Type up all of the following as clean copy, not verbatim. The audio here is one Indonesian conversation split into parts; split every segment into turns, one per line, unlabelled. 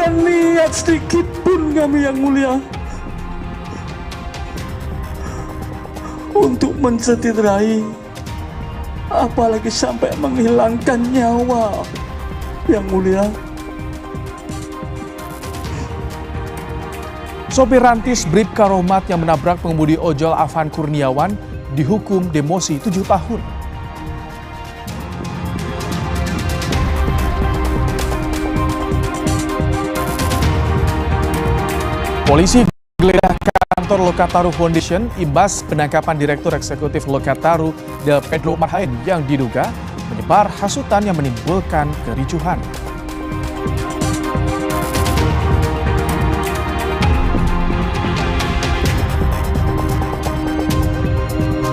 ada niat sedikit pun kami yang mulia untuk mencederai, apalagi sampai menghilangkan nyawa yang mulia.
Sopir rantis Bribka Rohmat yang menabrak pengemudi ojol Afan Kurniawan dihukum demosi 7 tahun. Polisi geledah kantor Lokataru Foundation imbas penangkapan Direktur Eksekutif Lokataru Del Pedro Marhain yang diduga menyebar hasutan yang menimbulkan kericuhan.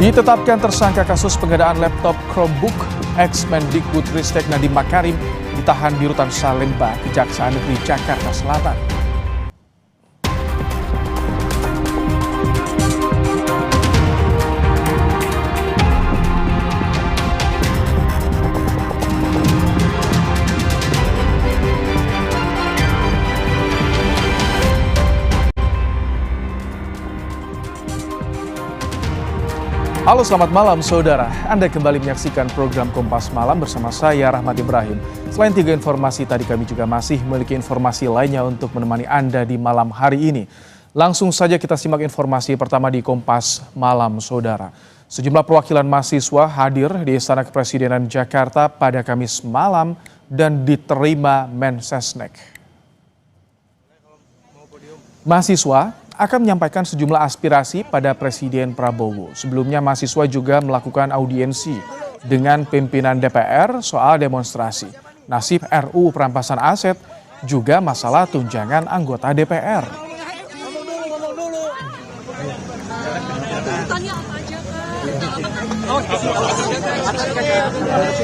Ditetapkan tersangka kasus penggandaan laptop Chromebook, ex-Mendikbudristek Nadiem Makarim ditahan di Rutan Salemba, Kejaksaan Negeri Jakarta Selatan. Halo, selamat malam saudara. Anda kembali menyaksikan program Kompas Malam bersama saya Rahmat Ibrahim. Selain 3 informasi tadi, kami juga masih memiliki informasi lainnya untuk menemani Anda di malam hari ini. Langsung saja kita simak informasi pertama di Kompas Malam saudara. Sejumlah perwakilan mahasiswa hadir di Istana Kepresidenan Jakarta pada Kamis malam dan diterima Mensesnek. Mahasiswa akan menyampaikan sejumlah aspirasi pada Presiden Prabowo. Sebelumnya mahasiswa juga melakukan audiensi dengan pimpinan DPR soal demonstrasi, nasib RUU perampasan aset, juga masalah tunjangan anggota DPR.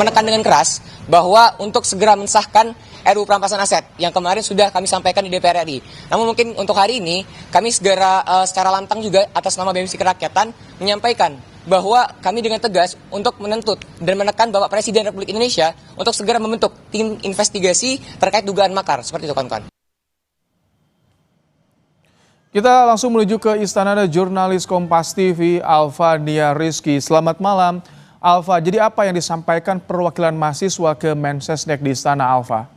Menekan dengan keras bahwa untuk segera mensahkan RUU perampasan aset yang kemarin sudah kami sampaikan di DPR RI. Namun mungkin untuk hari ini kami segera secara lantang juga atas nama BEM Kerakyatan menyampaikan bahwa kami dengan tegas untuk menuntut dan menekan Bapak Presiden Republik Indonesia untuk segera membentuk tim investigasi terkait dugaan makar. Seperti itu kawan-kawan.
Kita langsung menuju ke istana, ada jurnalis Kompas TV Alfa Nia Rizky. Selamat malam Alfa. Jadi apa yang disampaikan perwakilan mahasiswa ke Mensesnek di istana, Alfa?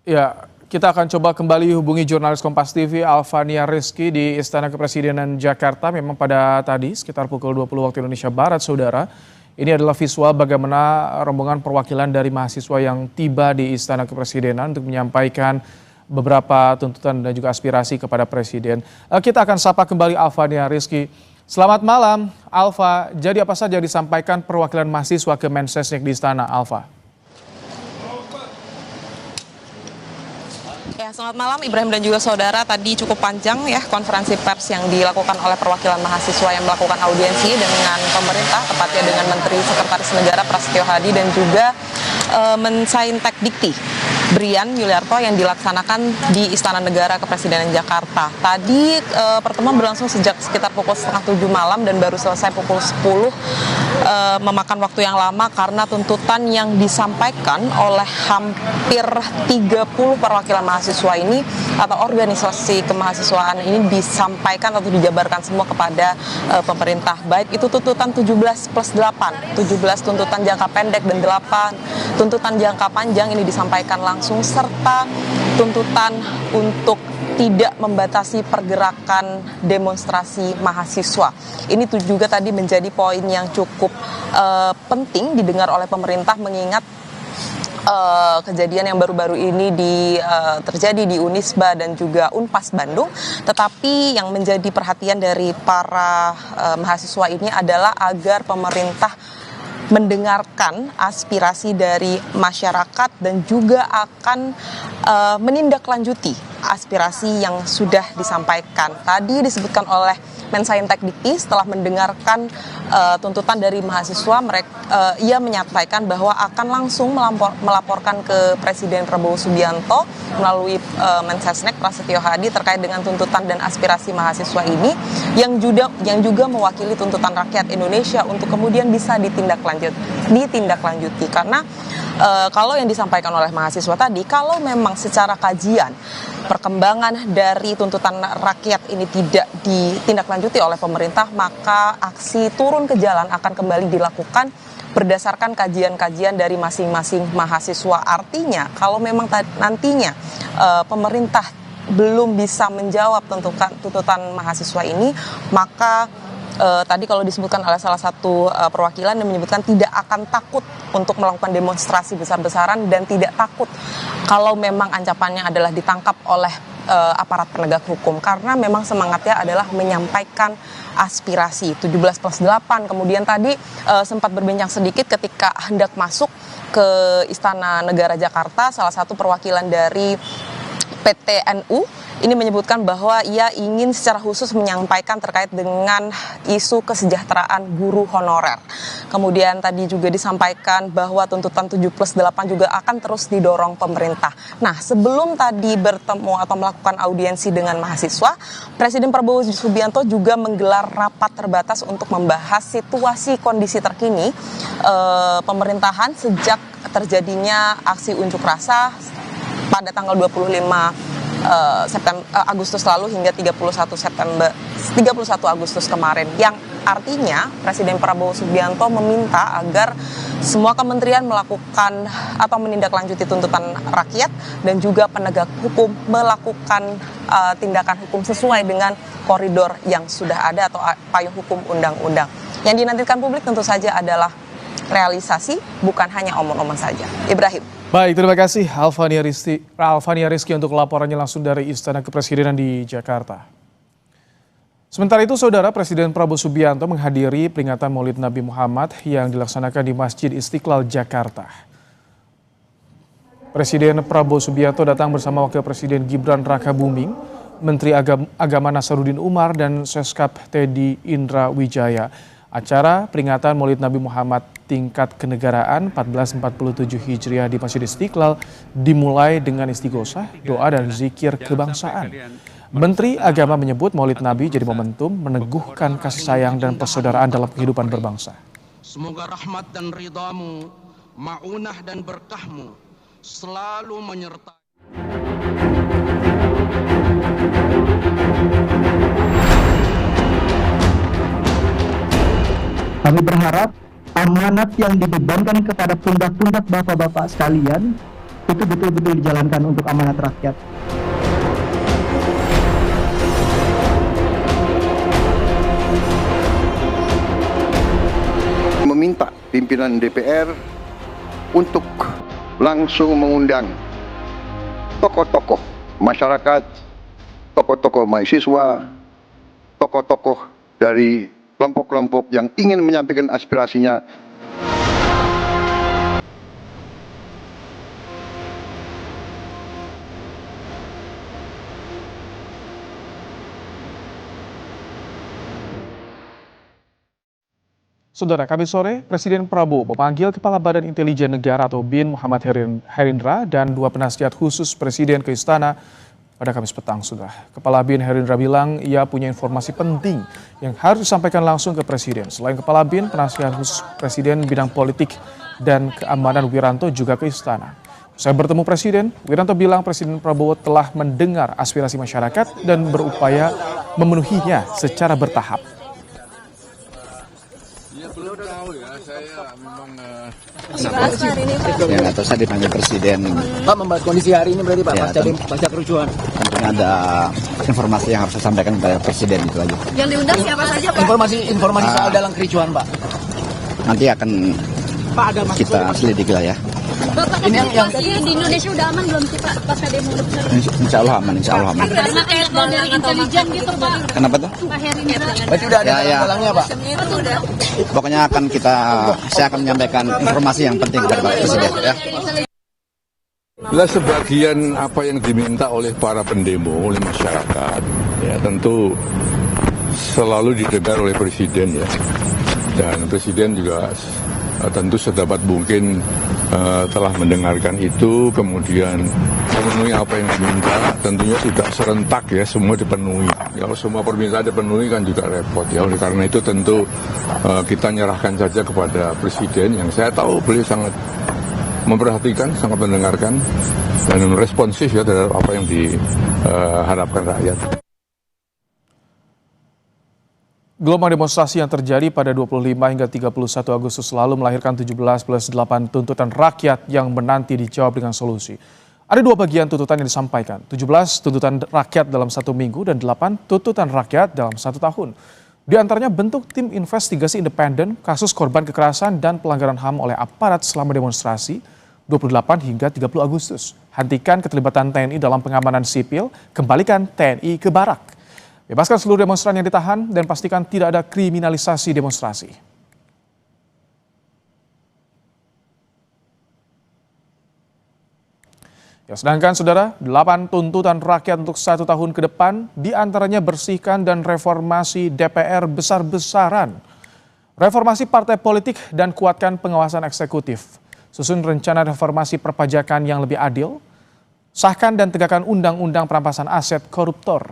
Ya, kita akan coba kembali hubungi jurnalis Kompas TV Alfania Rizky di Istana Kepresidenan Jakarta. Memang pada tadi sekitar pukul 20 waktu Indonesia Barat, saudara. Ini adalah visual bagaimana rombongan perwakilan dari mahasiswa yang tiba di Istana Kepresidenan untuk menyampaikan beberapa tuntutan dan juga aspirasi kepada Presiden. Kita akan sapa kembali Alfania Rizky. Selamat malam, Alfa. Jadi apa saja disampaikan perwakilan mahasiswa ke Mensesnek di Istana, Alfa?
Ya, selamat malam Ibrahim dan juga saudara. Tadi cukup panjang ya konferensi pers yang dilakukan oleh perwakilan mahasiswa yang melakukan audiensi dengan pemerintah, tepatnya dengan Menteri Sekretaris Negara Prasetyo Hadi dan juga Mensaintek Dikti Brian Yuliarto yang dilaksanakan di Istana Negara Kepresidenan Jakarta. Tadi pertemuan berlangsung sejak sekitar pukul 6:30 malam dan baru selesai pukul 10, memakan waktu yang lama karena tuntutan yang disampaikan oleh hampir 30 perwakilan mahasiswa ini atau organisasi kemahasiswaan ini disampaikan atau dijabarkan semua kepada pemerintah. Baik itu tuntutan 17+8, 17 tuntutan jangka pendek dan 8 tuntutan jangka panjang ini disampaikan langsung, serta tuntutan untuk tidak membatasi pergerakan demonstrasi mahasiswa. Ini juga tadi menjadi poin yang cukup penting didengar oleh pemerintah, mengingat kejadian yang baru-baru ini terjadi di Unisba dan juga Unpas Bandung. Tetapi yang menjadi perhatian dari para mahasiswa ini adalah agar pemerintah mendengarkan aspirasi dari masyarakat dan juga akan menindaklanjuti aspirasi yang sudah disampaikan. Tadi disebutkan oleh Mensarintek Dikti setelah mendengarkan tuntutan dari mahasiswa, ia menyampaikan bahwa akan langsung melaporkan ke Presiden Prabowo Subianto melalui Mensesnek Prasetyo Hadi terkait dengan tuntutan dan aspirasi mahasiswa ini yang juga mewakili tuntutan rakyat Indonesia untuk kemudian bisa ditindaklanjuti karena kalau yang disampaikan oleh mahasiswa tadi, kalau memang secara kajian perkembangan dari tuntutan rakyat ini tidak ditindaklanjuti oleh pemerintah, maka aksi turun ke jalan akan kembali dilakukan berdasarkan kajian-kajian dari masing-masing mahasiswa. Artinya, kalau memang nantinya pemerintah belum bisa menjawab tuntutan mahasiswa ini, maka tadi kalau disebutkan oleh salah satu perwakilan yang menyebutkan tidak akan takut untuk melakukan demonstrasi besar-besaran dan tidak takut kalau memang ancamannya adalah ditangkap oleh aparat penegak hukum, karena memang semangatnya adalah menyampaikan aspirasi 17+8. Kemudian tadi sempat berbincang sedikit ketika hendak masuk ke Istana Negara Jakarta, salah satu perwakilan dari PTNU ini menyebutkan bahwa ia ingin secara khusus menyampaikan terkait dengan isu kesejahteraan guru honorer. Kemudian tadi juga disampaikan bahwa tuntutan 7+8 juga akan terus didorong pemerintah. Nah, sebelum tadi bertemu atau melakukan audiensi dengan mahasiswa, Presiden Prabowo Subianto juga menggelar rapat terbatas untuk membahas situasi kondisi terkini pemerintahan sejak terjadinya aksi unjuk rasa pada tanggal 25 Agustus lalu hingga 31 Agustus kemarin, yang artinya Presiden Prabowo Subianto meminta agar semua kementerian melakukan atau menindaklanjuti tuntutan rakyat dan juga penegak hukum melakukan tindakan hukum sesuai dengan koridor yang sudah ada atau payung hukum undang-undang. Yang dinantikan publik tentu saja adalah realisasi, bukan hanya omong-omong saja. Ibrahim.
Baik, terima kasih Alfania Rizky untuk laporannya langsung dari Istana Kepresidenan di Jakarta. Sementara itu, Saudara, Presiden Prabowo Subianto menghadiri peringatan Maulid Nabi Muhammad yang dilaksanakan di Masjid Istiqlal, Jakarta. Presiden Prabowo Subianto datang bersama Wakil Presiden Gibran Rakabuming, Menteri Agama Nasaruddin Umar, dan Seskap Teddy Indra Wijaya. Acara peringatan Maulid Nabi Muhammad tingkat kenegaraan 1447 Hijriah di Masjid Istiqlal dimulai dengan istighosah, doa dan zikir kebangsaan. Menteri Agama menyebut Maulid Nabi jadi momentum meneguhkan kasih sayang dan persaudaraan dalam kehidupan berbangsa.
Semoga rahmat dan ridhamu, ma'unah dan berkahmu selalu menyertai.
Kami berharap amanat yang dibebankan kepada pundak-pundak bapak-bapak sekalian itu betul-betul dijalankan untuk amanat rakyat.
Meminta pimpinan DPR untuk langsung mengundang tokoh-tokoh masyarakat, tokoh-tokoh mahasiswa, tokoh-tokoh dari kelompok-kelompok yang ingin menyampaikan aspirasinya.
Saudara, Kamis sore, Presiden Prabowo memanggil Kepala Badan Intelijen Negara atau BIN Muhammad Herindra dan dua penasihat khusus Presiden ke Istana pada Kamis petang. Saudara, Kepala BIN Herindra bilang ia punya informasi penting yang harus disampaikan langsung ke Presiden. Selain Kepala BIN, penasihat khusus Presiden bidang politik dan keamanan Wiranto juga ke Istana. Saya bertemu Presiden, Wiranto bilang Presiden Prabowo telah mendengar aspirasi masyarakat dan berupaya memenuhinya secara bertahap.
Ya, nggak tahu, saya dipanggil Presiden.
Pak, membahas kondisi hari ini berarti Pak,
ya,
pasca kerusuhan.
Tentunya ada informasi yang harus saya sampaikan kepada Presiden, itu aja.
Yang diundang siapa saja Pak?
Informasi soal dalam kericuhan Pak.
Nanti akan
Pak, ada
kita selidiki lah ya.
Bapak, ini yang di Indonesia udah aman belum sih Pak pasca demo besar?
Insya Allah aman, insya Allah aman.
Karena kayak dari intelijen gitu Pak.
Kenapa tuh?
Pak Herindra.
Berarti udah ada dalangnya Pak.
Pokoknya saya akan menyampaikan informasi yang penting kepada Pak Presiden ya.
Sebagian apa yang diminta oleh para pendemo, oleh masyarakat, ya tentu selalu didengar oleh Presiden ya. Dan Presiden juga tentu sedapat mungkin telah mendengarkan itu, kemudian memenuhi apa yang diminta. Tentunya tidak serentak ya, semua dipenuhi. Kalau semua permintaan dipenuhi kan juga repot ya. Oleh karena itu tentu kita nyerahkan saja kepada Presiden yang saya tahu beliau sangat memperhatikan, sangat mendengarkan dan responsif ya terhadap apa yang diharapkan rakyat.
Gelombang demonstrasi yang terjadi pada 25 hingga 31 Agustus lalu melahirkan 17+8 tuntutan rakyat yang menanti dijawab dengan solusi. Ada dua bagian tuntutan yang disampaikan, 17 tuntutan rakyat dalam 1 minggu dan 8 tuntutan rakyat dalam 1 tahun. Di antaranya bentuk tim investigasi independen kasus korban kekerasan dan pelanggaran HAM oleh aparat selama demonstrasi 28 hingga 30 Agustus. Hentikan keterlibatan TNI dalam pengamanan sipil, kembalikan TNI ke barak. Bebaskan seluruh demonstran yang ditahan dan pastikan tidak ada kriminalisasi demonstrasi. Ya, sedangkan saudara, 8 tuntutan rakyat untuk 1 tahun ke depan, diantaranya bersihkan dan reformasi DPR besar-besaran. Reformasi partai politik dan kuatkan pengawasan eksekutif. Susun rencana reformasi perpajakan yang lebih adil. Sahkan dan tegakkan undang-undang perampasan aset koruptor.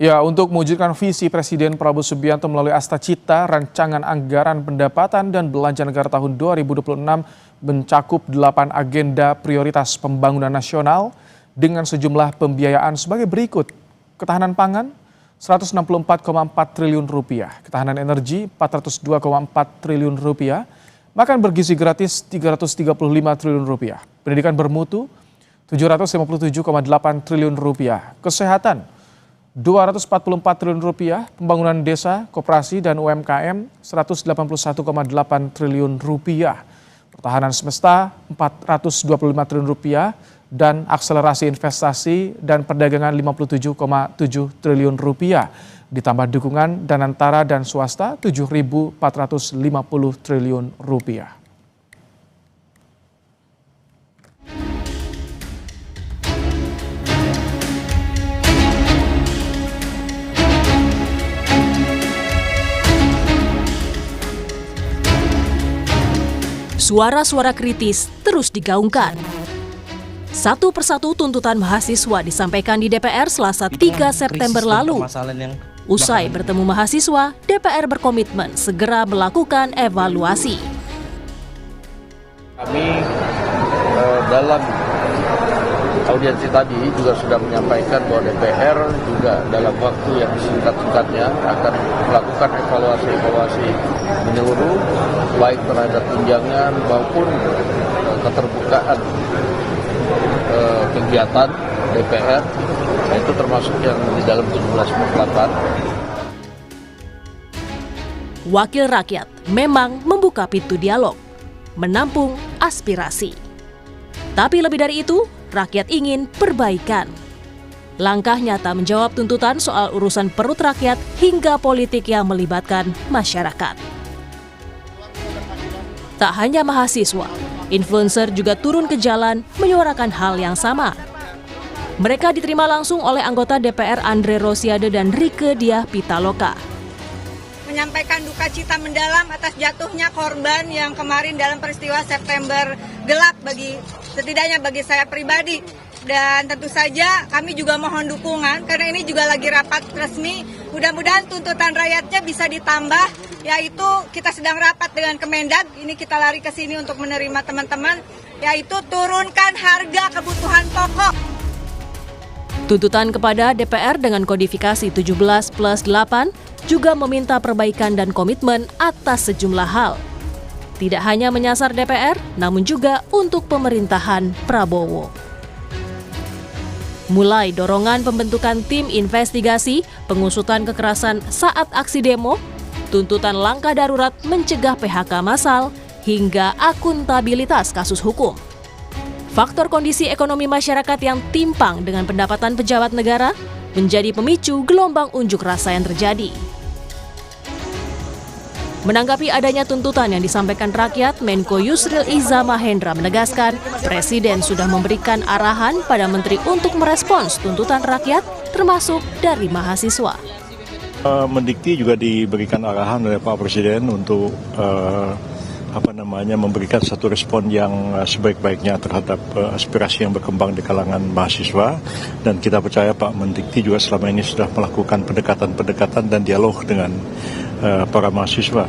Ya, untuk mewujudkan visi Presiden Prabowo Subianto melalui Astacita, rancangan anggaran pendapatan dan belanja negara tahun 2026 mencakup 8 agenda prioritas pembangunan nasional dengan sejumlah pembiayaan sebagai berikut. Ketahanan pangan, Rp164,4 triliun, ketahanan energi, Rp402,4 triliun, makan bergizi gratis, Rp335 triliun, pendidikan bermutu, Rp757,8 triliun, kesehatan, Rp244 triliun, pembangunan desa, koperasi dan UMKM Rp181,8 triliun, pertahanan semesta Rp425 triliun, dan akselerasi investasi dan perdagangan Rp57,7 triliun, ditambah dukungan dan antara dan swasta Rp7.450 triliun.
Suara-suara kritis terus digaungkan. Satu persatu tuntutan mahasiswa disampaikan di DPR Selasa 3 September lalu. Usai bertemu mahasiswa, DPR berkomitmen segera melakukan evaluasi.
Kami dalam audiensi tadi juga sudah menyampaikan bahwa DPR juga dalam waktu yang singkat-singkatnya akan melakukan evaluasi menyeluruh baik terhadap tunjangan maupun keterbukaan kegiatan DPR, itu termasuk yang di dalam 17/4.
Wakil rakyat memang membuka pintu dialog, menampung aspirasi. Tapi lebih dari itu, rakyat ingin perbaikan. Langkah nyata menjawab tuntutan soal urusan perut rakyat hingga politik yang melibatkan masyarakat. Tak hanya mahasiswa, influencer juga turun ke jalan menyuarakan hal yang sama. Mereka diterima langsung oleh anggota DPR Andre Rosiade dan Rieke Diah Pitaloka.
Menyampaikan duka cita mendalam atas jatuhnya korban yang kemarin dalam peristiwa September gelap setidaknya bagi saya pribadi. Dan tentu saja kami juga mohon dukungan karena ini juga lagi rapat resmi. Mudah-mudahan tuntutan rakyatnya bisa ditambah, yaitu kita sedang rapat dengan Kemendag. Ini kita lari ke sini untuk menerima teman-teman, yaitu turunkan harga kebutuhan pokok.
Tuntutan kepada DPR dengan kodifikasi 17+8 juga meminta perbaikan dan komitmen atas sejumlah hal. Tidak hanya menyasar DPR, namun juga untuk pemerintahan Prabowo. Mulai dorongan pembentukan tim investigasi, pengusutan kekerasan saat aksi demo, tuntutan langkah darurat mencegah PHK massal, hingga akuntabilitas kasus hukum. Faktor kondisi ekonomi masyarakat yang timpang dengan pendapatan pejabat negara menjadi pemicu gelombang unjuk rasa yang terjadi. Menanggapi adanya tuntutan yang disampaikan rakyat, Menko Yusril Iza Mahendra menegaskan Presiden sudah memberikan arahan pada Menteri untuk merespons tuntutan rakyat, termasuk dari mahasiswa.
Mendikti juga diberikan arahan oleh Pak Presiden untuk memberikan satu respon yang sebaik-baiknya terhadap aspirasi yang berkembang di kalangan mahasiswa, dan kita percaya Pak Mendikti juga selama ini sudah melakukan pendekatan-pendekatan dan dialog dengan para mahasiswa.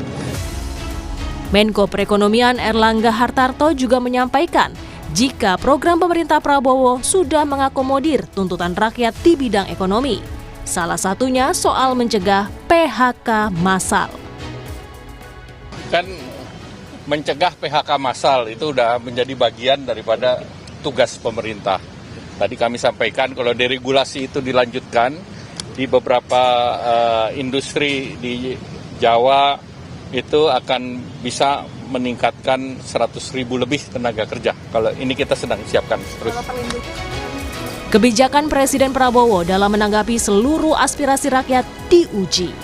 Menko Perekonomian Erlangga Hartarto juga menyampaikan jika program pemerintah Prabowo sudah mengakomodir tuntutan rakyat di bidang ekonomi. Salah satunya soal mencegah PHK massal.
Kan mencegah PHK massal itu sudah menjadi bagian daripada tugas pemerintah. Tadi kami sampaikan kalau deregulasi itu dilanjutkan di beberapa industri di Jawa itu akan bisa meningkatkan 100.000 lebih tenaga kerja. Kalau ini kita sedang siapkan terus.
Kebijakan Presiden Prabowo dalam menanggapi seluruh aspirasi rakyat diuji.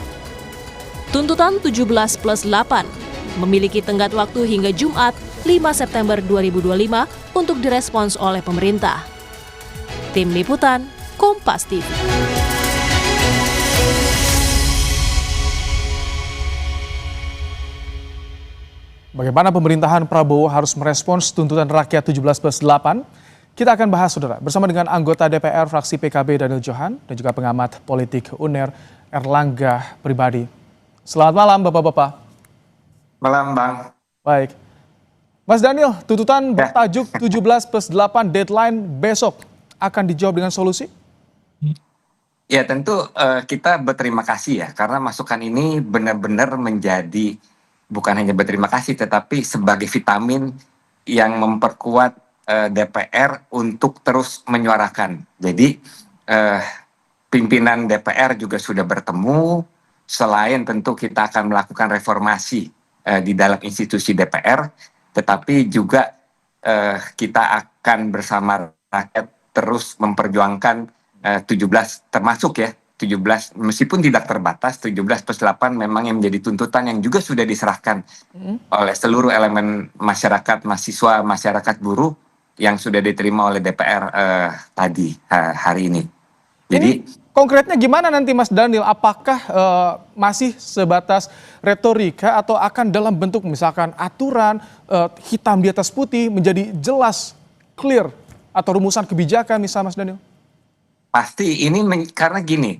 Tuntutan 17+8 memiliki tenggat waktu hingga Jumat 5 September 2025 untuk direspons oleh pemerintah. Tim Liputan, Kompas TV.
Bagaimana pemerintahan Prabowo harus merespons tuntutan rakyat 17+8? Kita akan bahas, saudara, bersama dengan anggota DPR fraksi PKB Daniel Johan dan juga pengamat politik UNER Erlangga Pribadi. Selamat malam, Bapak-Bapak.
Malam, Bang.
Baik. Mas Daniel, tuntutan bertajuk 17+8 deadline besok akan dijawab dengan solusi?
Ya, tentu kita berterima kasih ya, karena masukan ini benar-benar menjadi bukan hanya berterima kasih, tetapi sebagai vitamin yang memperkuat DPR untuk terus menyuarakan. Jadi pimpinan DPR juga sudah bertemu, selain tentu kita akan melakukan reformasi di dalam institusi DPR, tetapi juga kita akan bersama rakyat terus memperjuangkan 17 termasuk ya, 17 meskipun tidak terbatas, 17+8 memang yang menjadi tuntutan yang juga sudah diserahkan oleh seluruh elemen masyarakat, mahasiswa, masyarakat buruh yang sudah diterima oleh DPR tadi hari ini. Jadi
konkretnya gimana nanti Mas Daniel? Apakah masih sebatas retorika atau akan dalam bentuk misalkan aturan hitam di atas putih menjadi jelas, clear, atau rumusan kebijakan misalnya Mas Daniel?
Pasti ini karena gini,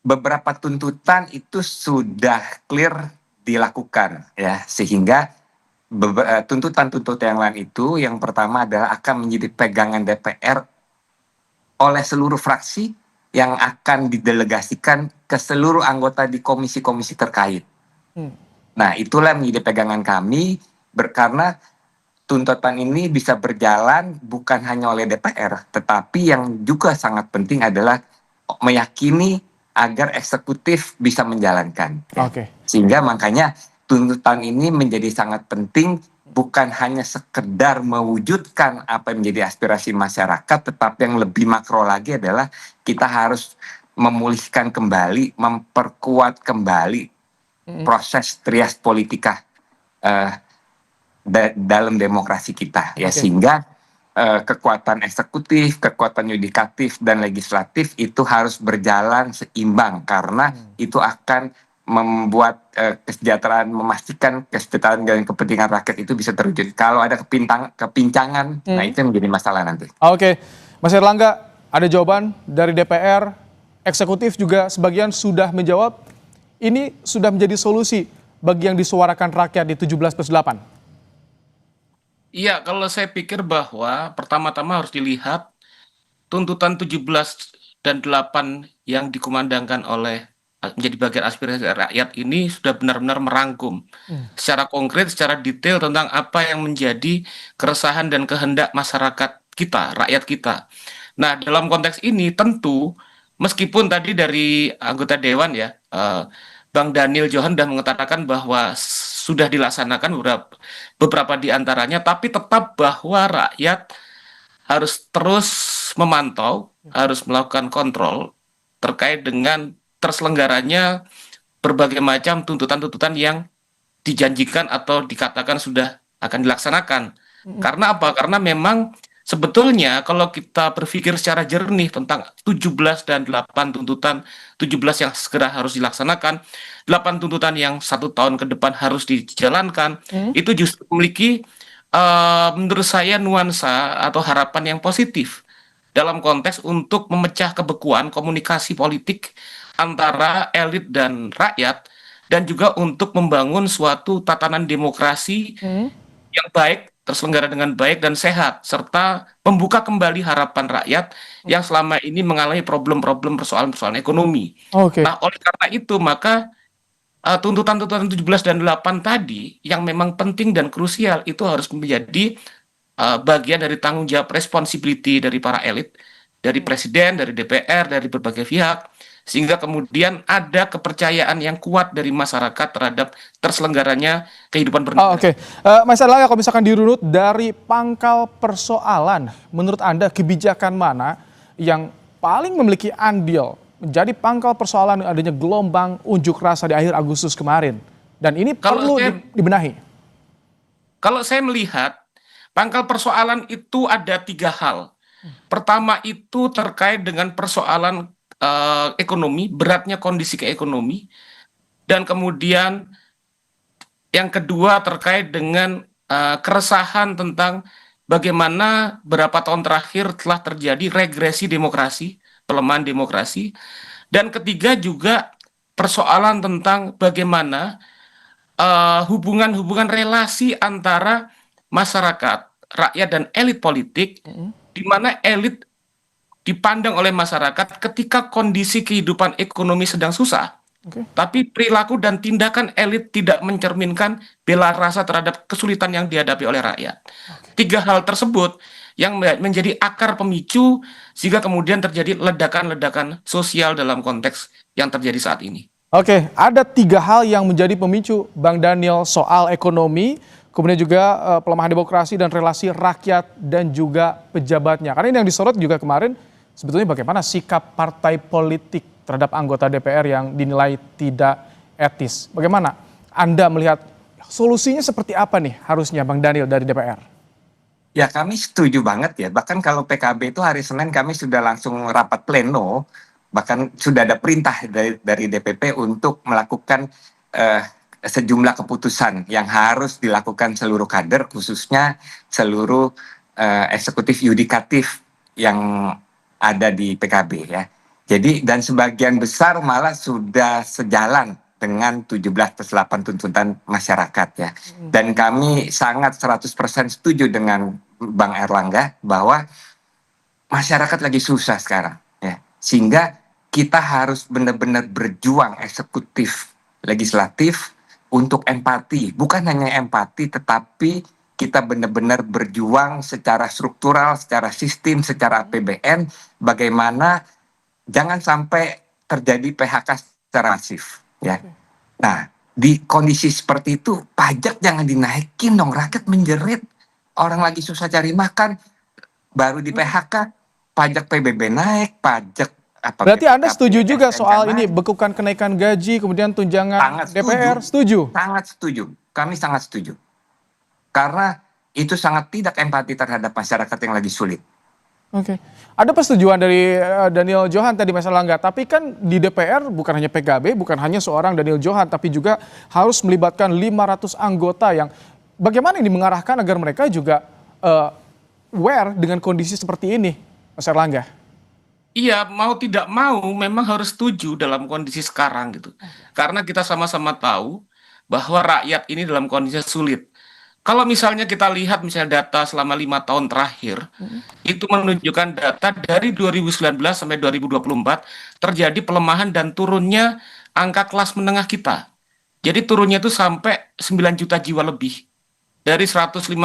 beberapa tuntutan itu sudah clear dilakukan ya, sehingga tuntutan-tuntutan yang lain itu yang pertama adalah akan menjadi pegangan DPR oleh seluruh fraksi yang akan didelegasikan ke seluruh anggota di komisi-komisi terkait. Nah, itulah menjadi pegangan kami karena tuntutan ini bisa berjalan bukan hanya oleh DPR, tetapi yang juga sangat penting adalah meyakini agar eksekutif bisa menjalankan. Sehingga makanya tuntutan ini menjadi sangat penting, bukan hanya sekedar mewujudkan apa yang menjadi aspirasi masyarakat, tetapi yang lebih makro lagi adalah kita harus memulihkan kembali, memperkuat kembali proses trias politika dalam demokrasi kita, ya, sehingga kekuatan eksekutif, kekuatan yudikatif dan legislatif itu harus berjalan seimbang karena itu akan membuat kesejahteraan, memastikan kesejahteraan dan kepentingan rakyat itu bisa terwujud. Kalau ada kepincangan, nah itu yang menjadi masalah nanti.
Oke, Mas Erlangga, ada jawaban dari DPR, eksekutif juga sebagian sudah menjawab. Ini sudah menjadi solusi bagi yang disuarakan rakyat di 17+8.
Iya, kalau saya pikir bahwa pertama-tama harus dilihat tuntutan 17 dan 8 yang dikumandangkan oleh menjadi bagian aspirasi rakyat ini sudah benar-benar merangkum secara konkret, secara detail tentang apa yang menjadi keresahan dan kehendak masyarakat kita, rakyat kita. Nah, dalam konteks ini tentu meskipun tadi dari anggota Dewan ya, Bang Daniel Johan sudah mengatakan bahwa sudah dilaksanakan beberapa di antaranya, tapi tetap bahwa rakyat harus terus memantau, harus melakukan kontrol terkait dengan terselenggaranya berbagai macam tuntutan-tuntutan yang dijanjikan atau dikatakan sudah akan dilaksanakan. Karena apa? Karena memang sebetulnya kalau kita berpikir secara jernih tentang 17 dan 8 tuntutan, 17 yang segera harus dilaksanakan, 8 tuntutan yang 1 tahun ke depan harus dijalankan, itu justru memiliki menurut saya nuansa atau harapan yang positif dalam konteks untuk memecah kebekuan komunikasi politik antara elit dan rakyat, dan juga untuk membangun suatu tatanan demokrasi yang baik, terselenggara dengan baik dan sehat, serta membuka kembali harapan rakyat yang selama ini mengalami problem-problem persoalan-persoalan ekonomi. Nah, oleh karena itu, maka tuntutan-tuntutan 17 dan 8 tadi yang memang penting dan krusial itu harus menjadi bagian dari tanggung jawab responsibility dari para elit, dari presiden, dari DPR, dari berbagai pihak, sehingga kemudian ada kepercayaan yang kuat dari masyarakat terhadap terselenggaranya kehidupan bernegara.
Mas Erlangga, kalau misalkan dirunut dari pangkal persoalan, menurut Anda kebijakan mana yang paling memiliki andil menjadi pangkal persoalan adanya gelombang unjuk rasa di akhir Agustus kemarin? Dan ini perlu dibenahi.
Kalau saya melihat, pangkal persoalan itu ada 3 hal. Pertama itu terkait dengan persoalan ekonomi, beratnya kondisi keekonomi, dan kemudian yang kedua terkait dengan keresahan tentang bagaimana beberapa tahun terakhir telah terjadi regresi demokrasi, pelemahan demokrasi, dan ketiga juga persoalan tentang bagaimana hubungan-hubungan relasi antara masyarakat, rakyat, dan elit politik, di mana elit dipandang oleh masyarakat ketika kondisi kehidupan ekonomi sedang susah, tapi perilaku dan tindakan elit tidak mencerminkan bela rasa terhadap kesulitan yang dihadapi oleh rakyat. 3 hal tersebut yang menjadi akar pemicu sehingga kemudian terjadi ledakan-ledakan sosial dalam konteks yang terjadi saat ini.
Ada 3 hal yang menjadi pemicu, Bang Daniel, soal ekonomi, kemudian juga pelemahan demokrasi dan relasi rakyat dan juga pejabatnya. Karena ini yang disorot juga kemarin, sebetulnya bagaimana sikap partai politik terhadap anggota DPR yang dinilai tidak etis. Bagaimana Anda melihat solusinya seperti apa nih harusnya Bang Daniel dari DPR?
Ya, kami setuju banget ya. Bahkan kalau PKB itu hari Senin kami sudah langsung rapat pleno, bahkan sudah ada perintah dari DPP untuk melakukan sejumlah keputusan yang harus dilakukan seluruh kader, khususnya seluruh eksekutif yudikatif yang ada di PKB ya. Jadi dan sebagian besar malah sudah sejalan dengan 17+8 tuntutan masyarakat ya. Dan kami sangat 100% setuju dengan Bang Erlangga bahwa masyarakat lagi susah sekarang ya. Sehingga kita harus benar-benar berjuang eksekutif, legislatif untuk empati. Bukan hanya empati tetapi kita benar-benar berjuang secara struktural, secara sistem, secara APBN, bagaimana jangan sampai terjadi PHK secara masif. Ya. Nah, di kondisi seperti itu, pajak jangan dinaikin dong, rakyat menjerit. Orang lagi susah cari makan, baru di PHK, pajak PBB naik, pajak apa?
Berarti Anda setuju juga soal ini, bekukan kenaikan gaji, kemudian tunjangan DPR, setuju?
Sangat setuju, kami sangat setuju. Karena itu sangat tidak empati terhadap masyarakat yang lagi sulit.
Ada persetujuan dari Daniel Johan tadi Mas Erlangga, tapi kan di DPR bukan hanya PKB, bukan hanya seorang Daniel Johan, tapi juga harus melibatkan 500 anggota yang bagaimana ini mengarahkan agar mereka juga aware dengan kondisi seperti ini, Mas Erlangga?
Iya, mau tidak mau memang harus setuju dalam kondisi sekarang gitu. Karena kita sama-sama tahu bahwa rakyat ini dalam kondisi sulit. Kalau misalnya kita lihat misalnya data selama 5 tahun terakhir, itu menunjukkan data dari 2019 sampai 2024 terjadi pelemahan dan turunnya angka kelas menengah kita. Jadi turunnya itu sampai 9 juta jiwa lebih. Dari 157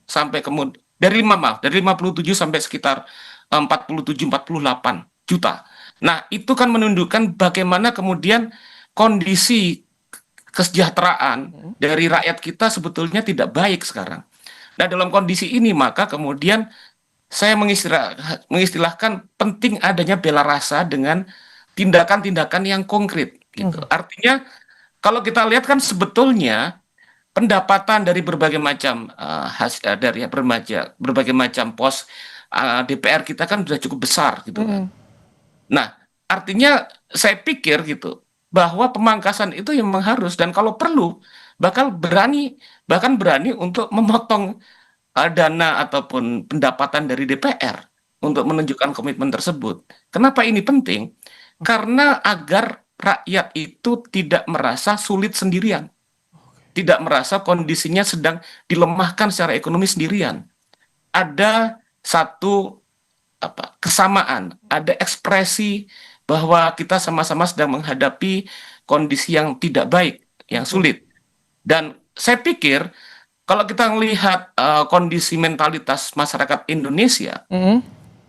sampai kemudian dari 57 sampai sekitar 47-48 juta. Nah, itu kan menunjukkan bagaimana kemudian kondisi kesejahteraan dari rakyat kita sebetulnya tidak baik sekarang. Nah, dalam kondisi ini maka kemudian saya mengistilahkan penting adanya bela rasa dengan tindakan-tindakan yang konkret gitu. Artinya kalau kita lihat kan sebetulnya pendapatan dari berbagai macam dari berbagai macam pos DPR kita kan sudah cukup besar gitu kan. Nah, artinya saya pikir gitu bahwa pemangkasan itu yang memang harus, dan kalau perlu bahkan berani untuk memotong dana ataupun pendapatan dari DPR untuk menunjukkan komitmen tersebut. Kenapa ini penting? Karena agar rakyat itu tidak merasa sulit sendirian. Tidak merasa kondisinya sedang dilemahkan secara ekonomi sendirian. Ada satu kesamaan, ada ekspresi bahwa kita sama-sama sedang menghadapi kondisi yang tidak baik, yang sulit. Dan saya pikir kalau kita melihat kondisi mentalitas masyarakat Indonesia,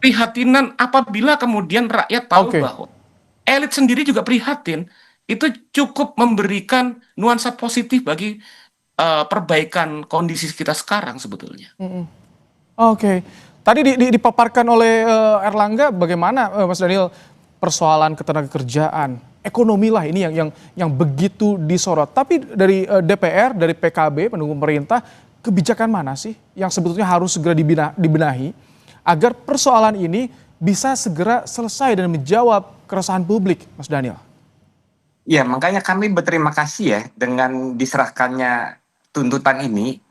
prihatinan apabila kemudian rakyat tahu bahwa elit sendiri juga prihatin, itu cukup memberikan nuansa positif bagi perbaikan kondisi kita sekarang sebetulnya.
Oke. Tadi dipaparkan oleh Erlangga bagaimana Mas Daniel persoalan ketenagakerjaan, ekonomi lah ini yang begitu disorot. Tapi dari DPR, dari PKB pendukung pemerintah, kebijakan mana sih yang sebetulnya harus segera dibenahi agar persoalan ini bisa segera selesai dan menjawab keresahan publik, Mas Daniel?
Ya, makanya kami berterima kasih ya dengan diserahkannya tuntutan ini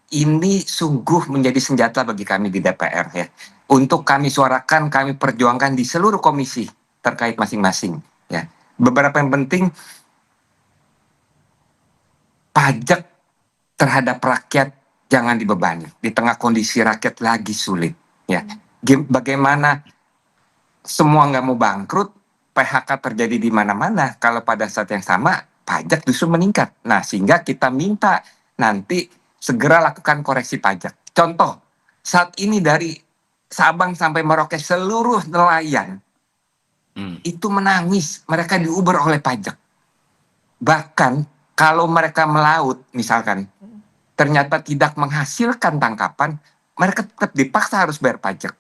sungguh menjadi senjata bagi kami di DPR ya. Untuk kami suarakan, kami perjuangkan di seluruh komisi terkait masing-masing ya. Beberapa yang penting, pajak terhadap rakyat jangan dibebani di tengah kondisi rakyat lagi sulit ya. Bagaimana semua nggak mau bangkrut, PHK terjadi di mana-mana, kalau pada saat yang sama pajak justru meningkat. Nah, sehingga kita minta nanti segera lakukan koreksi pajak. Contoh, saat ini dari Sabang sampai Merauke seluruh nelayan itu menangis, mereka diuber oleh pajak. Bahkan kalau mereka melaut misalkan, ternyata tidak menghasilkan tangkapan, mereka tetap dipaksa harus bayar pajak.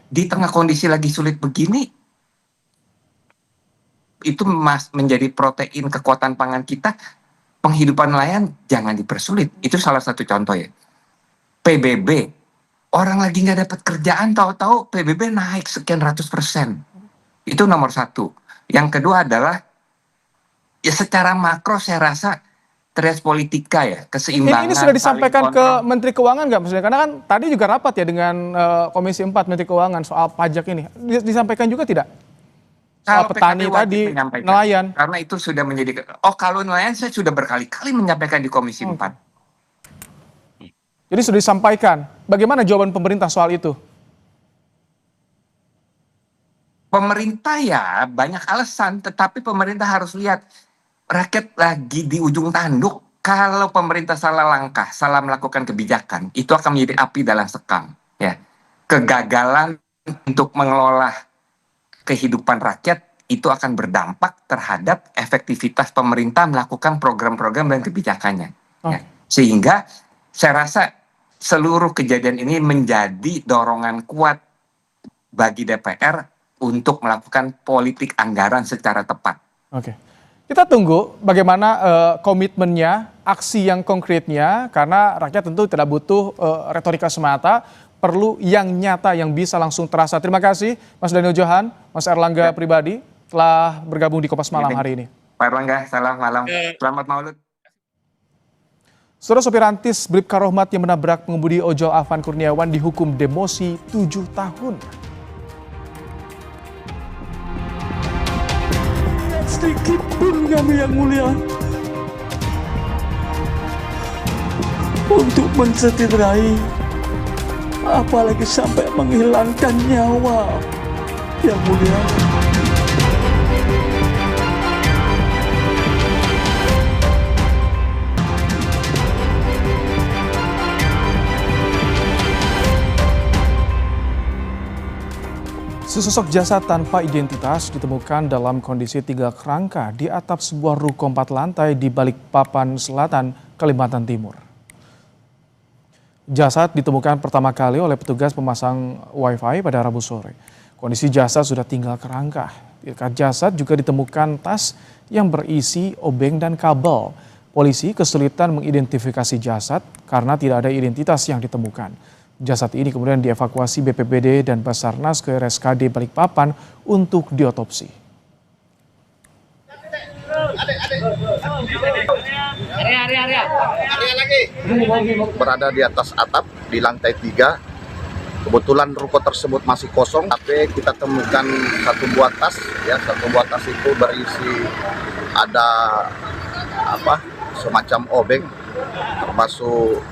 Di tengah kondisi lagi sulit begini, itu menjadi protein kekuatan pangan kita. Penghidupan nelayan jangan dipersulit. Itu salah satu contoh ya. PBB, orang lagi nggak dapat kerjaan, tahu-tahu PBB naik sekian ratus %. Itu nomor satu. Yang kedua adalah ya secara makro saya rasa trias politika ya, keseimbangan.
Ini sudah disampaikan ke Menteri Keuangan nggak maksudnya? Karena kan tadi juga rapat ya dengan Komisi 4 Menteri Keuangan soal pajak ini. Disampaikan juga tidak? Soal petani tadi, nelayan.
Karena itu sudah menjadi, kalau nelayan saya sudah berkali-kali menyampaikan di Komisi 4.
Jadi sudah disampaikan. Bagaimana jawaban pemerintah soal itu?
Pemerintah ya banyak alasan, tetapi pemerintah harus lihat rakyat lagi di ujung tanduk. Kalau pemerintah salah langkah, salah melakukan kebijakan, itu akan menjadi api dalam sekam. Ya, kegagalan untuk mengelola kehidupan rakyat itu akan berdampak terhadap efektivitas pemerintah melakukan program-program dan kebijakannya. Ya. Sehingga saya rasa seluruh kejadian ini menjadi dorongan kuat bagi DPR untuk melakukan politik anggaran secara tepat.
Oke. Kita tunggu bagaimana komitmennya, aksi yang konkretnya, karena rakyat tentu tidak butuh retorika semata, perlu yang nyata yang bisa langsung terasa. Terima kasih Mas Daniel Johan, Mas Erlangga pribadi telah bergabung di Kompas Malam hari ini.
Pak Erlangga, selamat malam. Selamat Maulud.
Saudara sopir Rantis Bribka Rohmat yang menabrak pengemudi ojol Afan Kurniawan dihukum demosi 7 tahun.
Sedikit pun kami yang mulia untuk mencederai, apalagi sampai menghilangkan nyawa, yang mulia.
Sesosok jasad tanpa identitas ditemukan dalam kondisi 3 kerangka di atap sebuah ruko 4 lantai di Balikpapan Selatan, Kalimantan Timur. Jasad ditemukan pertama kali oleh petugas pemasang wifi pada Rabu sore. Kondisi jasad sudah tinggal kerangka. Di dekat jasad juga ditemukan tas yang berisi obeng dan kabel. Polisi kesulitan mengidentifikasi jasad karena tidak ada identitas yang ditemukan. Jasad ini kemudian dievakuasi BPBD dan Basarnas ke RSKD Balikpapan untuk diotopsi.
Berada di atas atap di lantai 3. Kebetulan ruko tersebut masih kosong, tapi kita temukan satu buah tas. Ya, satu buah tas itu berisi ada semacam obeng, termasuk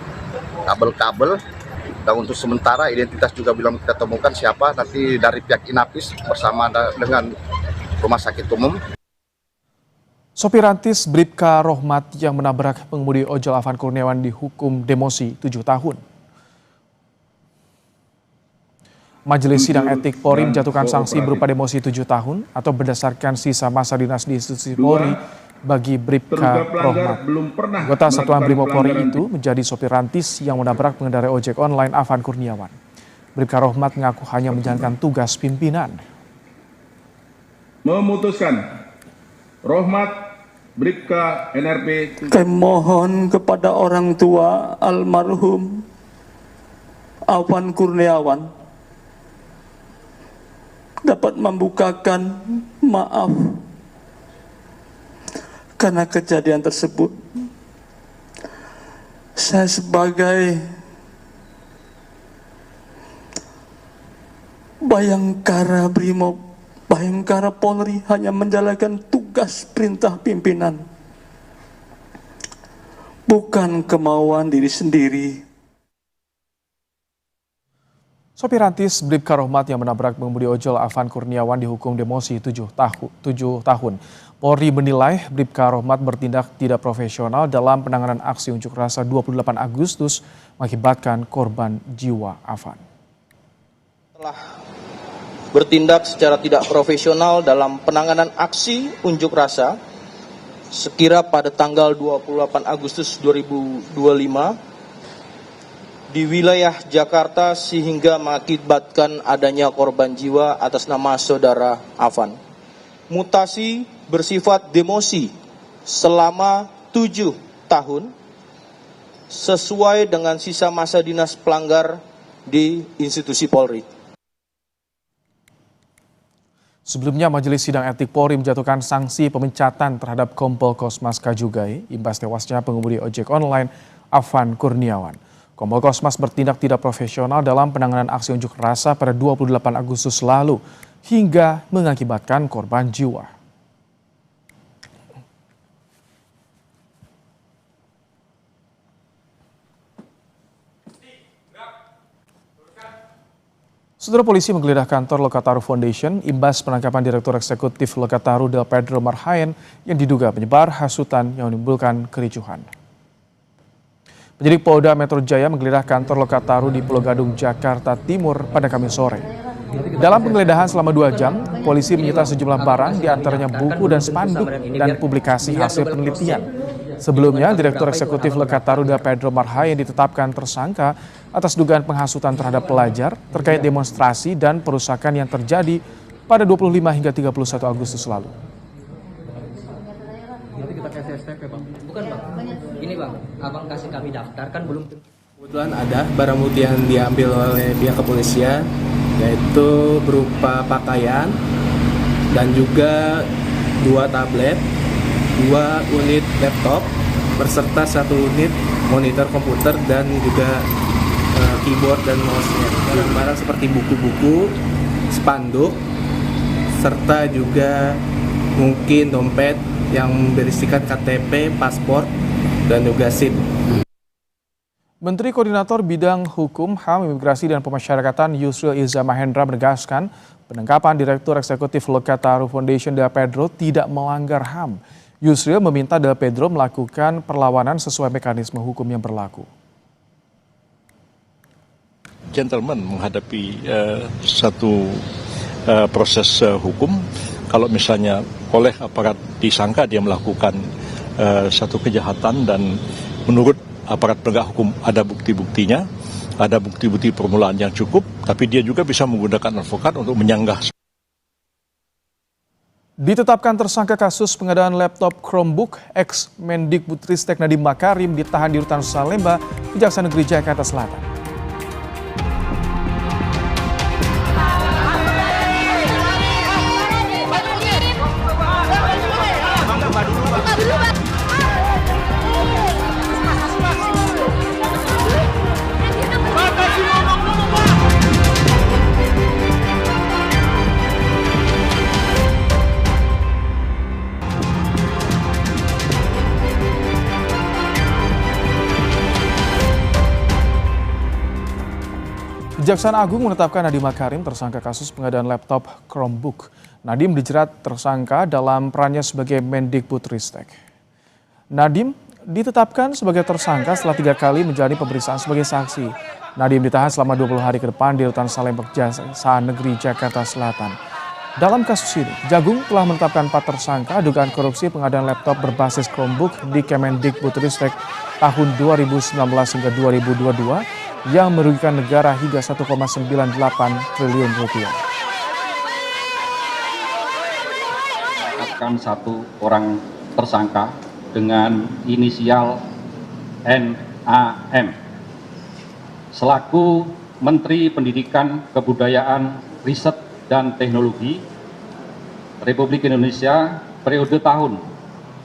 kabel-kabel. Dan untuk sementara identitas juga belum kita temukan siapa. Nanti dari pihak Inapis bersama dengan Rumah Sakit Umum.
Sopir rantis Bribka Rohmat yang menabrak pengemudi ojol Afan Kurniawan dihukum demosi 7 tahun. Majelis Sidang Etik Polri menjatuhkan sanksi berupa demosi 7 tahun atau berdasarkan sisa masa dinas di institusi Polri bagi Bribka Rohmat. Anggota Satuan Brimob Polri itu menjadi sopir rantis yang menabrak pengendara ojek online Afan Kurniawan. Bribka Rohmat mengaku hanya menjalankan tugas pimpinan.
Memutuskan Rohmat Bribka NRP.
Kami mohon kepada orang tua almarhum Afan Kurniawan dapat membukakan maaf karena kejadian tersebut. Saya sebagai Bayangkara Brimob, Bayangkara Polri hanya menjalankan tugas perintah pimpinan, bukan kemauan diri sendiri.
Sopir rantis Bribka Rohmat yang menabrak pengemudi ojol Afan Kurniawan dihukum demosi 7 tahun. Polri menilai Bribka Rohmat bertindak tidak profesional dalam penanganan aksi unjuk rasa 28 Agustus mengakibatkan korban jiwa Afan.
Telah bertindak secara tidak profesional dalam penanganan aksi unjuk rasa sekira pada tanggal 28 Agustus 2025 di wilayah Jakarta sehingga mengakibatkan adanya korban jiwa atas nama saudara Afan. Mutasi bersifat demosi selama 7 tahun sesuai dengan sisa masa dinas pelanggar di institusi Polri.
Sebelumnya, Majelis Sidang Etik Polri menjatuhkan sanksi pemecatan terhadap Kompol Kosmas Kajugai imbas tewasnya pengemudi ojek online Afan Kurniawan. Kompol Kosmas bertindak tidak profesional dalam penanganan aksi unjuk rasa pada 28 Agustus lalu hingga mengakibatkan korban jiwa. Saudara, polisi menggeledah kantor Lokataru Foundation imbas penangkapan Direktur Eksekutif Lokataru Del Pedro Marhaen yang diduga menyebar hasutan yang menimbulkan kericuhan. Penyidik Polda Metro Jaya menggeledah kantor Lokataru di Pulau Gadung, Jakarta Timur pada Kamis sore. Dalam penggeledahan selama 2 jam, polisi menyita sejumlah barang, diantaranya buku dan spanduk dan publikasi hasil penelitian. Sebelumnya, Direktur Eksekutif Lokataru Del Pedro Marhaen ditetapkan tersangka atas dugaan penghasutan terhadap pelajar terkait demonstrasi dan perusakan yang terjadi pada 25 hingga 31 Agustus lalu.
Bukan Bang, ini Bang, Abang kasih kami daftar kan belum.
Kebetulan ada barang bukti yang diambil oleh pihak kepolisian, yaitu berupa pakaian dan juga 2 tablet, 2 unit laptop, beserta 1 unit monitor komputer dan juga keyboard dan mouse-nya. Barang-barang seperti buku-buku, spanduk, serta juga mungkin dompet yang berisikan KTP, paspor, dan juga SIM.
Menteri Koordinator Bidang Hukum, HAM, Imigrasi, dan Pemasyarakatan Yusril Iza Mahendra menegaskan penangkapan Direktur Eksekutif Lokataru Foundation Del Pedro tidak melanggar HAM. Yusril meminta Del Pedro melakukan perlawanan sesuai mekanisme hukum yang berlaku.
Gentleman menghadapi satu proses hukum. Kalau misalnya oleh aparat disangka dia melakukan satu kejahatan dan menurut aparat penegak hukum ada bukti-buktinya, ada bukti-bukti permulaan yang cukup, tapi dia juga bisa menggunakan advokat untuk menyanggah.
Ditetapkan tersangka kasus pengadaan laptop Chromebook, ex-Mendikbudristek Nadiem Makarim ditahan di Rutan Salemba, Kejaksaan Negeri Jakarta Selatan. Kejaksaan Agung menetapkan Nadiem Makarim tersangka kasus pengadaan laptop Chromebook. Nadiem dijerat tersangka dalam perannya sebagai Mendikbudristek. Nadiem ditetapkan sebagai tersangka setelah 3 kali menjalani pemeriksaan sebagai saksi. Nadiem ditahan selama 20 hari ke depan di Rutan Salemba, Kejaksaan Negeri Jakarta Selatan. Dalam kasus ini, Jagung telah menetapkan 4 tersangka dugaan korupsi pengadaan laptop berbasis Chromebook di Kemendikbudristek tahun 2019 hingga 2022 yang merugikan negara hingga 1,98 triliun rupiah.
Menetapkan 1 orang tersangka dengan inisial NAM selaku Menteri Pendidikan, Kebudayaan, Riset dan Teknologi Republik Indonesia periode tahun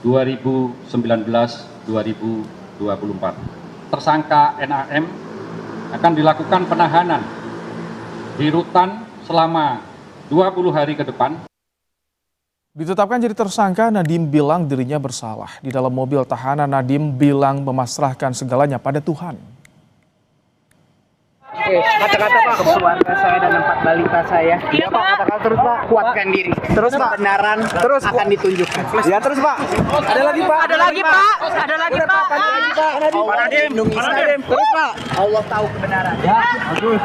2019-2024. Tersangka NAM akan dilakukan penahanan di rutan selama 20 hari ke depan.
Ditetapkan jadi tersangka, Nadiem bilang dirinya bersalah. Di dalam mobil tahanan, Nadiem bilang memasrahkan segalanya pada Tuhan.
Oke, kata-kata Pak ke keluarga saya dan 4 balita saya. Iya Pak, kata-kata terus Pak. Kuatkan diri. Terus Pak. Kebenaran terus akan ditunjukkan. Ya terus Pak. Ada lagi Pak. Ada lagi Pak. Ada lagi Pak. Ada lagi Pak. Pak Nadiem. Terus Pak. Allah tahu kebenaran. Ya. Bagus.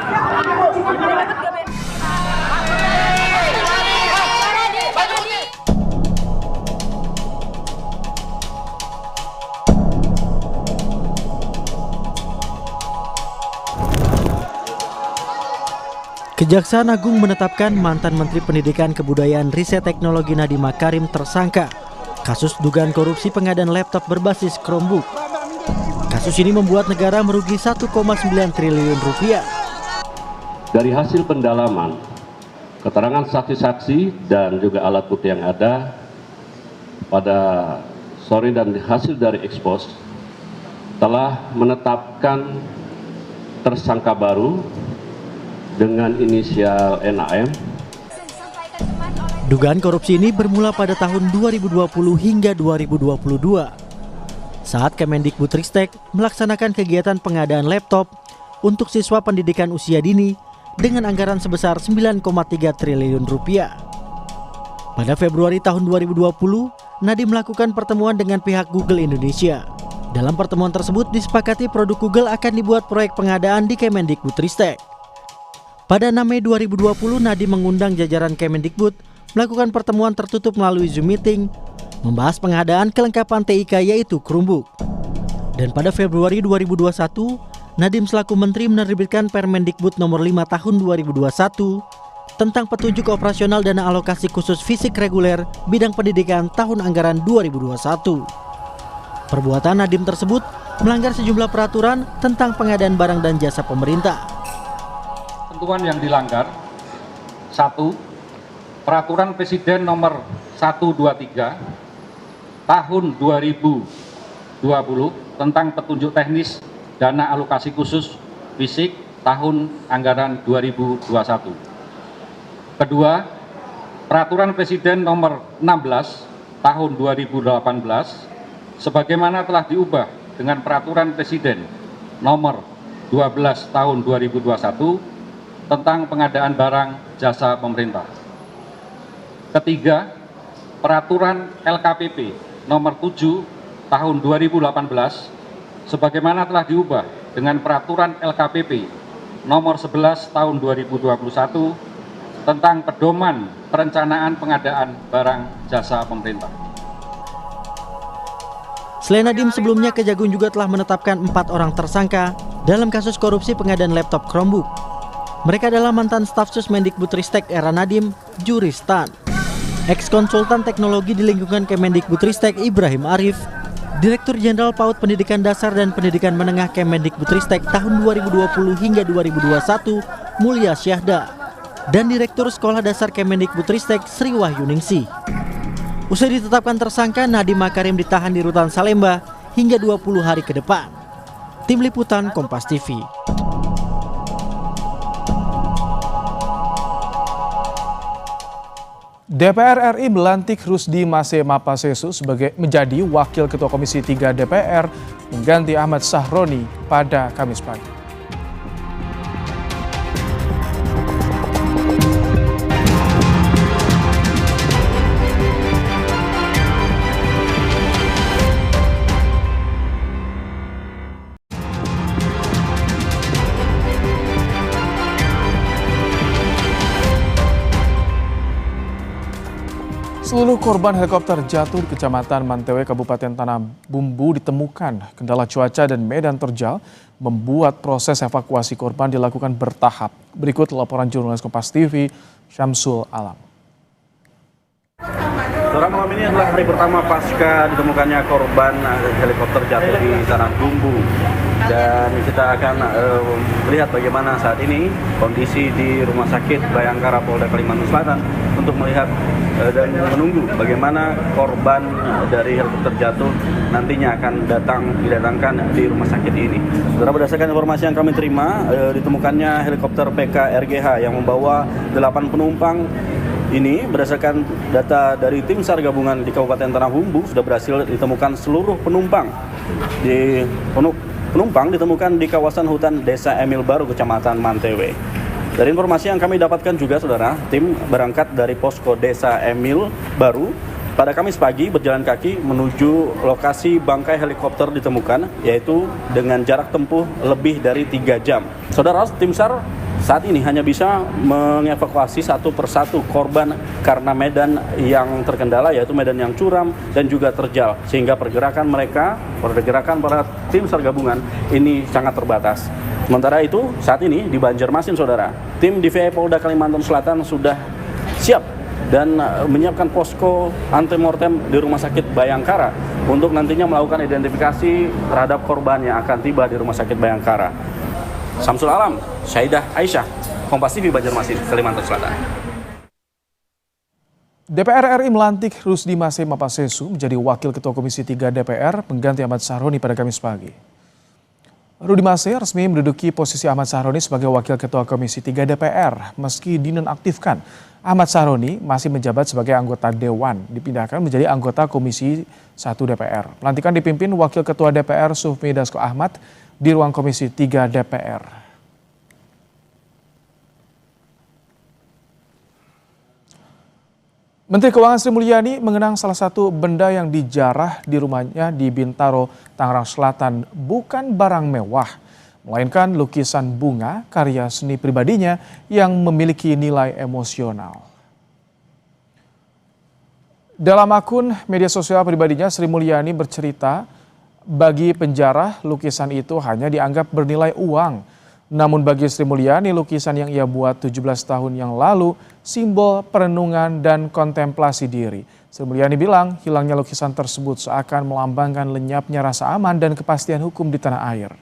Kejaksaan Agung menetapkan mantan Menteri Pendidikan, Kebudayaan, Riset Teknologi Nadiem Makarim tersangka kasus dugaan korupsi pengadaan laptop berbasis Chromebook. Kasus ini membuat negara merugi 1,9 triliun rupiah.
Dari hasil pendalaman, keterangan saksi-saksi dan juga alat bukti yang ada pada sore dan hasil dari ekspos telah menetapkan tersangka baru dengan inisial NAM.
Dugaan korupsi ini bermula pada tahun 2020 hingga 2022 saat Kemendikbudristek melaksanakan kegiatan pengadaan laptop untuk siswa pendidikan usia dini dengan anggaran sebesar 9,3 triliun rupiah. Pada Februari tahun 2020, Nadiem melakukan pertemuan dengan pihak Google Indonesia. Dalam pertemuan tersebut disepakati produk Google akan dibuat proyek pengadaan di Kemendikbudristek. Pada 6 Mei 2020, Nadiem mengundang jajaran Kemendikbud melakukan pertemuan tertutup melalui Zoom meeting, membahas pengadaan kelengkapan TIK yaitu Chromebook. Dan pada Februari 2021, Nadiem selaku Menteri menerbitkan Permendikbud nomor 5 tahun 2021 tentang petunjuk operasional dana alokasi khusus fisik reguler bidang pendidikan tahun anggaran 2021. Perbuatan Nadiem tersebut melanggar sejumlah peraturan tentang pengadaan barang dan jasa pemerintah.
Ketentuan yang dilanggar: 1. Peraturan Presiden nomor 123 tahun 2020 tentang petunjuk teknis dana alokasi khusus fisik tahun anggaran 2021. Kedua, Peraturan Presiden nomor 16 tahun 2018 sebagaimana telah diubah dengan Peraturan Presiden nomor 12 tahun 2021 tentang pengadaan barang jasa pemerintah. Ketiga, Peraturan LKPP nomor 7 tahun 2018 sebagaimana telah diubah dengan Peraturan LKPP nomor 11 tahun 2021 tentang pedoman perencanaan pengadaan barang jasa pemerintah.
Selain Nadiem, sebelumnya Kejagung juga telah menetapkan 4 orang tersangka dalam kasus korupsi pengadaan laptop Chromebook. Mereka adalah mantan staf Susmendikbudristek era Nadiem, Juristan, ex-konsultan teknologi di lingkungan Kemendikbudristek Ibrahim Arif, Direktur Jenderal PAUD Pendidikan Dasar dan Pendidikan Menengah Kemendikbudristek tahun 2020 hingga 2021 Mulya Syahda, dan Direktur Sekolah Dasar Kemendikbudristek Sri Wahyuningsih. Usai ditetapkan tersangka, Nadiem Makarim ditahan di Rutan Salemba hingga 20 hari ke depan. Tim Liputan Kompas TV.
DPR RI melantik Rusdi Mase Mapasesu menjadi Wakil Ketua Komisi 3 DPR mengganti Ahmad Sahroni pada Kamis pagi. Seluruh korban helikopter jatuh di Kecamatan Mantewe, Kabupaten Tanah Bumbu ditemukan. Kendala cuaca dan medan terjal membuat proses evakuasi korban dilakukan bertahap. Berikut laporan jurnalis Kompas TV, Syamsul Alam.
Saudara, malam ini adalah hari pertama pasca ditemukannya korban helikopter jatuh di Tanah Bumbu. Dan kita akan melihat bagaimana saat ini kondisi di Rumah Sakit Bayangkara Polda Kalimantan Selatan untuk melihat dan menunggu bagaimana korban dari helikopter jatuh nantinya akan didatangkan di rumah sakit ini. Saudara, berdasarkan informasi yang kami terima, ditemukannya helikopter PKRGH yang membawa 8 penumpang. Ini berdasarkan data dari tim SAR gabungan di Kabupaten Tanah Bumbu sudah berhasil ditemukan seluruh penumpang. Penumpang ditemukan di kawasan hutan Desa Emil Baru, Kecamatan Mantewe. Dari informasi yang kami dapatkan juga, saudara, tim berangkat dari posko Desa Emil Baru pada Kamis pagi berjalan kaki menuju lokasi bangkai helikopter ditemukan, yaitu dengan jarak tempuh lebih dari 3 jam. Saudara, tim SAR saat ini hanya bisa mengevakuasi satu persatu korban karena medan yang terkendala, yaitu medan yang curam dan juga terjal, sehingga pergerakan para tim SAR gabungan ini sangat terbatas. Sementara itu, saat ini di Banjarmasin, saudara, tim DVI Polda Kalimantan Selatan sudah siap dan menyiapkan posko antemortem di Rumah Sakit Bayangkara untuk nantinya melakukan identifikasi terhadap korban yang akan tiba di Rumah Sakit Bayangkara. Syamsul Alam, Syaidah Aisyah, Kompas TV Banjarmasin, Kalimantan Selatan.
DPR RI melantik Rusdi Mase Mapasesu menjadi Wakil Ketua Komisi 3 DPR mengganti Ahmad Sahroni pada Kamis pagi. Rusdi Mase resmi menduduki posisi Ahmad Sahroni sebagai Wakil Ketua Komisi 3 DPR. Meski dinonaktifkan, Ahmad Sahroni masih menjabat sebagai anggota Dewan, dipindahkan menjadi anggota Komisi 1 DPR. Pelantikan dipimpin Wakil Ketua DPR Sufmi Dasko Ahmad di ruang Komisi 3 DPR. Menteri Keuangan Sri Mulyani mengenang salah satu benda yang dijarah di rumahnya di Bintaro, Tangerang Selatan bukan barang mewah, melainkan lukisan bunga karya seni pribadinya yang memiliki nilai emosional. Dalam akun media sosial pribadinya, Sri Mulyani bercerita, bagi penjarah, lukisan itu hanya dianggap bernilai uang. Namun bagi Sri Mulyani, lukisan yang ia buat 17 tahun yang lalu simbol perenungan dan kontemplasi diri. Sri Mulyani bilang hilangnya lukisan tersebut seakan melambangkan lenyapnya rasa aman dan kepastian hukum di tanah air.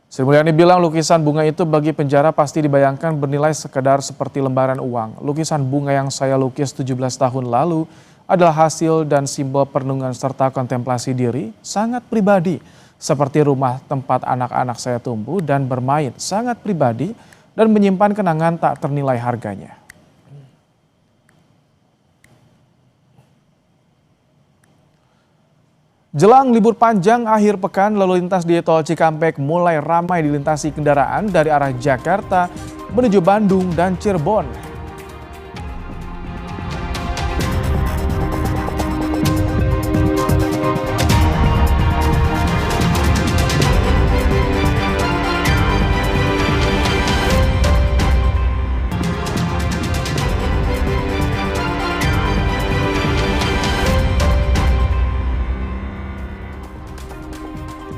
Sri Mulyani bilang lukisan bunga itu bagi penjara pasti dibayangkan bernilai sekedar seperti lembaran uang. Lukisan bunga yang saya lukis 17 tahun lalu adalah hasil dan simbol perenungan serta kontemplasi diri sangat pribadi, seperti rumah tempat anak-anak saya tumbuh dan bermain, sangat pribadi dan menyimpan kenangan tak ternilai harganya. Jelang libur panjang akhir pekan, lalu lintas di Tol Cikampek mulai ramai dilintasi kendaraan dari arah Jakarta menuju Bandung dan Cirebon.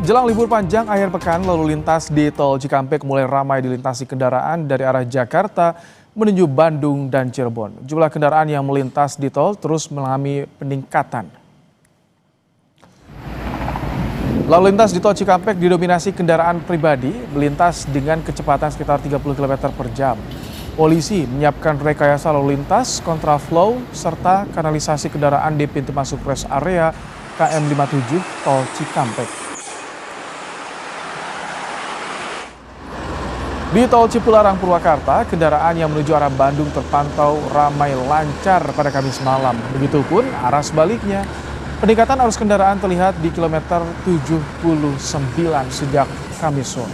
Jelang libur panjang akhir pekan, lalu lintas di Tol Cikampek mulai ramai dilintasi kendaraan dari arah Jakarta menuju Bandung dan Cirebon. Jumlah kendaraan yang melintas di tol terus mengalami peningkatan. Lalu lintas di Tol Cikampek didominasi kendaraan pribadi melintas dengan kecepatan sekitar 30 km per jam. Polisi menyiapkan rekayasa lalu lintas, kontraflow, serta kanalisasi kendaraan di pintu masuk rest area KM 57 Tol Cikampek. Di Tol Cipularang Purwakarta, kendaraan yang menuju arah Bandung terpantau ramai lancar pada Kamis malam. Begitupun arah sebaliknya. Peningkatan arus kendaraan terlihat di kilometer 79 sejak Kamis sore.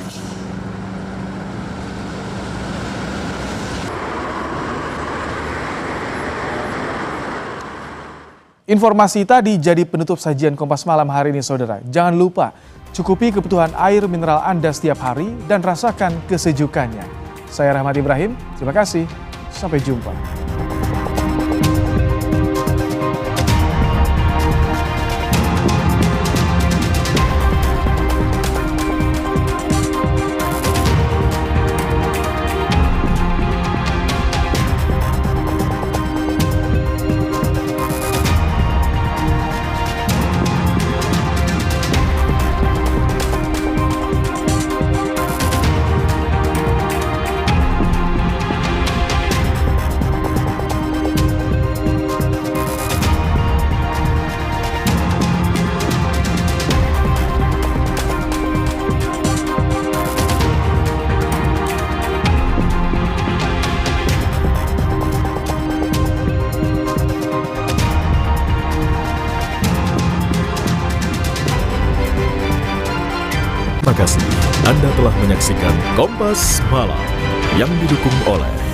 Informasi tadi jadi penutup sajian Kompas Malam hari ini, saudara. Jangan lupa, cukupi kebutuhan air mineral Anda setiap hari dan rasakan kesejukannya. Saya Rahmat Ibrahim, terima kasih. Sampai jumpa.
Terima kasih Anda telah menyaksikan Kompas Malam yang didukung oleh